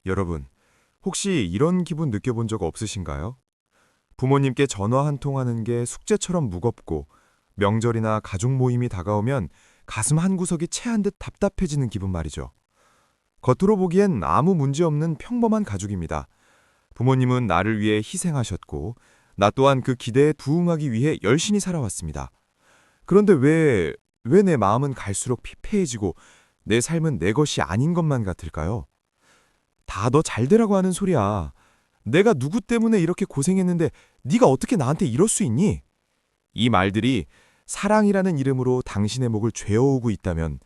여러분, 혹시 이런 기분 느껴본 적 없으신가요? 부모님께 전화 한 통 하는 게 숙제처럼 무겁고 명절이나 가족 모임이 다가오면 가슴 한구석이 체한 듯 답답해지는 기분 말이죠. 겉으로 보기엔 아무 문제 없는 평범한 가족입니다. 부모님은 나를 위해 희생하셨고 나 또한 그 기대에 부응하기 위해 열심히 살아왔습니다. 그런데 왜 내 마음은 갈수록 피폐해지고 내 삶은 내 것이 아닌 것만 같을까요? 다 너 잘되라고 하는 소리야. 내가 누구 때문에 이렇게 고생했는데 네가 어떻게 나한테 이럴 수 있니? 이 말들이 사랑이라는 이름으로 당신의 목을 죄어오고 있다면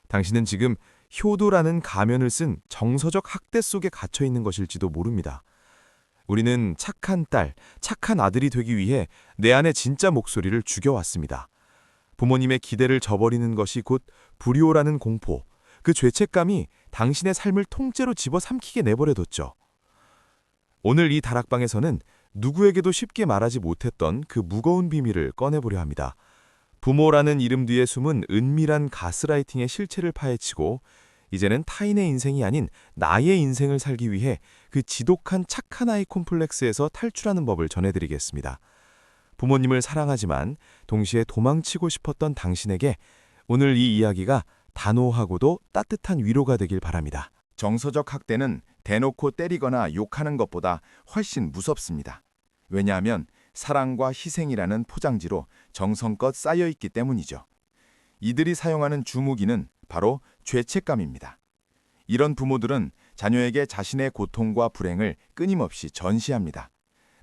당신은 지금 효도라는 가면을 쓴 정서적 학대 속에 갇혀 있는 것일지도 모릅니다. 우리는 착한 딸, 착한 아들이 되기 위해 내 안의 진짜 목소리를 죽여왔습니다. 부모님의 기대를 저버리는 것이 곧 불효라는 공포, 그 죄책감이 당신의 삶을 통째로 집어삼키게 내버려뒀죠. 오늘 이 다락방에서는 누구에게도 쉽게 말하지 못했던 그 무거운 비밀을 꺼내보려 합니다. 부모라는 이름 뒤에 숨은 은밀한 가스라이팅의 실체를 파헤치고 이제는 타인의 인생이 아닌 나의 인생을 살기 위해 그 지독한 착한 아이 콤플렉스에서 탈출하는 법을 전해드리겠습니다. 부모님을 사랑하지만 동시에 도망치고 싶었던 당신에게 오늘 이 이야기가 단호하고도 따뜻한 위로가 되길 바랍니다. 정서적 학대는 대놓고 때리거나 욕하는 것보다 훨씬 무섭습니다. 왜냐하면 사랑과 희생이라는 포장지로 정성껏 쌓여있기 때문이죠. 이들이 사용하는 주무기는 바로 죄책감입니다. 이런 부모들은 자녀에게 자신의 고통과 불행을 끊임없이 전시합니다.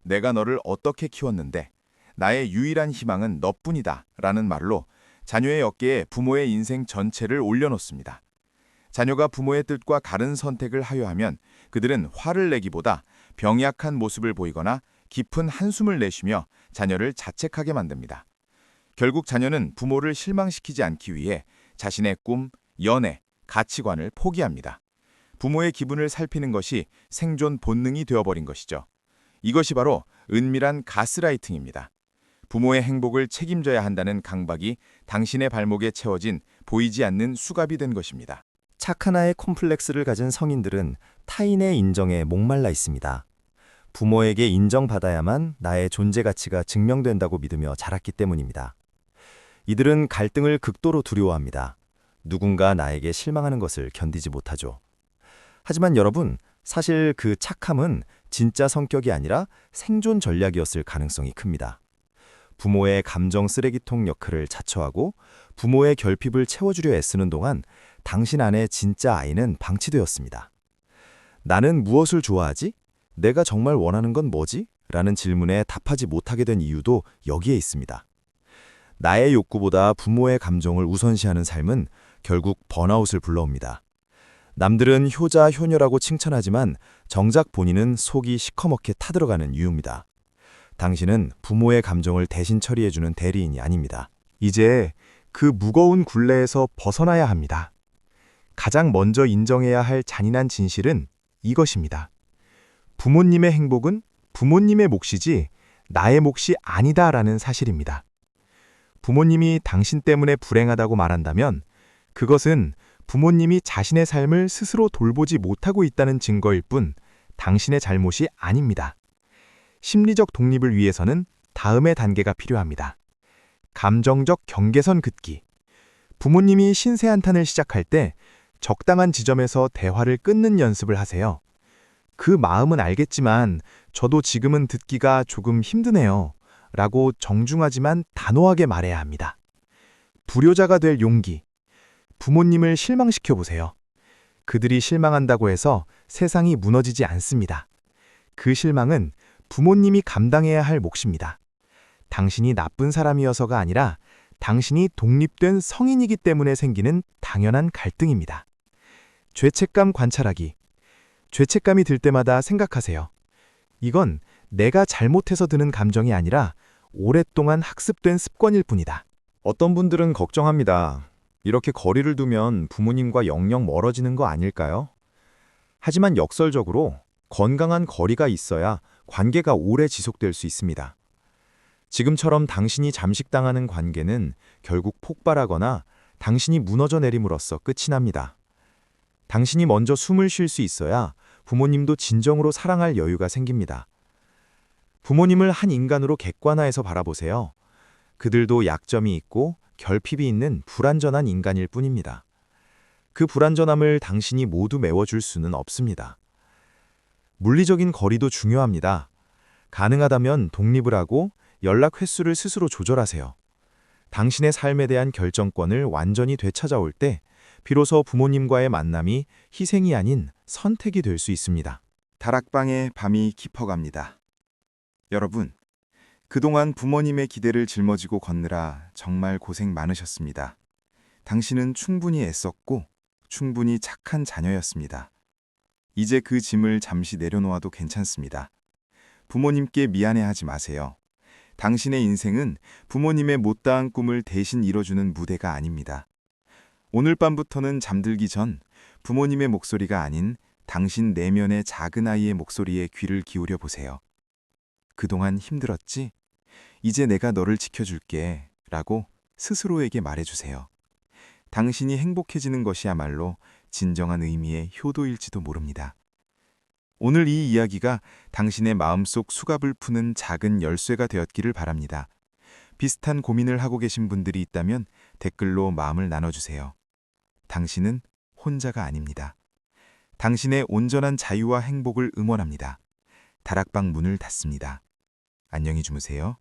내가 너를 어떻게 키웠는데 나의 유일한 희망은 너뿐이다 라는 말로 자녀의 어깨에 부모의 인생 전체를 올려놓습니다. 자녀가 부모의 뜻과 다른 선택을 하려 하면 그들은 화를 내기보다 병약한 모습을 보이거나 깊은 한숨을 내쉬며 자녀를 자책하게 만듭니다. 결국 자녀는 부모를 실망시키지 않기 위해 자신의 꿈, 연애, 가치관을 포기합니다. 부모의 기분을 살피는 것이 생존 본능이 되어버린 것이죠. 이것이 바로 은밀한 가스라이팅입니다. 부모의 행복을 책임져야 한다는 강박이 당신의 발목에 채워진 보이지 않는 수갑이 된 것입니다. 착한 아의 콤플렉스를 가진 성인들은 타인의 인정에 목말라 있습니다. 부모에게 인정받아야만 나의 존재 가치가 증명된다고 믿으며 자랐기 때문입니다. 이들은 갈등을 극도로 두려워합니다. 누군가 나에게 실망하는 것을 견디지 못하죠. 하지만 여러분, 사실 그 착함은 진짜 성격이 아니라 생존 전략이었을 가능성이 큽니다. 부모의 감정 쓰레기통 역할을 자처하고 부모의 결핍을 채워주려 애쓰는 동안 당신 안의 진짜 아이는 방치되었습니다. 나는 무엇을 좋아하지? 내가 정말 원하는 건 뭐지? 라는 질문에 답하지 못하게 된 이유도 여기에 있습니다. 나의 욕구보다 부모의 감정을 우선시하는 삶은 결국 번아웃을 불러옵니다. 남들은 효자, 효녀라고 칭찬하지만 정작 본인은 속이 시커멓게 타들어가는 이유입니다. 당신은 부모의 감정을 대신 처리해주는 대리인이 아닙니다. 이제 그 무거운 굴레에서 벗어나야 합니다. 가장 먼저 인정해야 할 잔인한 진실은 이것입니다. 부모님의 행복은 부모님의 몫이지 나의 몫이 아니다라는 사실입니다. 부모님이 당신 때문에 불행하다고 말한다면 그것은 부모님이 자신의 삶을 스스로 돌보지 못하고 있다는 증거일 뿐 당신의 잘못이 아닙니다. 심리적 독립을 위해서는 다음의 단계가 필요합니다. 감정적 경계선 긋기. 부모님이 신세한탄을 시작할 때 적당한 지점에서 대화를 끊는 연습을 하세요. 그 마음은 알겠지만 저도 지금은 듣기가 조금 힘드네요. 라고 정중하지만 단호하게 말해야 합니다. 불효자가 될 용기. 부모님을 실망시켜 보세요. 그들이 실망한다고 해서 세상이 무너지지 않습니다. 그 실망은 부모님이 감당해야 할 몫입니다. 당신이 나쁜 사람이어서가 아니라 당신이 독립된 성인이기 때문에 생기는 당연한 갈등입니다. 죄책감 관찰하기. 죄책감이 들 때마다 생각하세요. 이건 내가 잘못해서 드는 감정이 아니라 오랫동안 학습된 습관일 뿐이다. 어떤 분들은 걱정합니다. 이렇게 거리를 두면 부모님과 영영 멀어지는 거 아닐까요? 하지만 역설적으로 건강한 거리가 있어야 관계가 오래 지속될 수 있습니다. 지금처럼 당신이 잠식당하는 관계는 결국 폭발하거나 당신이 무너져 내림으로써 끝이 납니다. 당신이 먼저 숨을 쉴 수 있어야 부모님도 진정으로 사랑할 여유가 생깁니다. 부모님을 한 인간으로 객관화해서 바라보세요. 그들도 약점이 있고 결핍이 있는 불완전한 인간일 뿐입니다. 그 불완전함을 당신이 모두 메워줄 수는 없습니다. 물리적인 거리도 중요합니다. 가능하다면 독립을 하고 연락 횟수를 스스로 조절하세요. 당신의 삶에 대한 결정권을 완전히 되찾아올 때 비로소 부모님과의 만남이 희생이 아닌 선택이 될 수 있습니다. 다락방에 밤이 깊어갑니다. 여러분, 그동안 부모님의 기대를 짊어지고 걷느라 정말 고생 많으셨습니다. 당신은 충분히 애썼고 충분히 착한 자녀였습니다. 이제 그 짐을 잠시 내려놓아도 괜찮습니다. 부모님께 미안해하지 마세요. 당신의 인생은 부모님의 못다한 꿈을 대신 이뤄주는 무대가 아닙니다. 오늘 밤부터는 잠들기 전 부모님의 목소리가 아닌 당신 내면의 작은 아이의 목소리에 귀를 기울여 보세요. 그동안 힘들었지? 이제 내가 너를 지켜줄게 라고 스스로에게 말해주세요. 당신이 행복해지는 것이야말로 진정한 의미의 효도일지도 모릅니다. 오늘 이 이야기가 당신의 마음속 수갑을 푸는 작은 열쇠가 되었기를 바랍니다. 비슷한 고민을 하고 계신 분들이 있다면 댓글로 마음을 나눠주세요. 당신은 혼자가 아닙니다. 당신의 온전한 자유와 행복을 응원합니다. 다락방 문을 닫습니다. 안녕히 주무세요.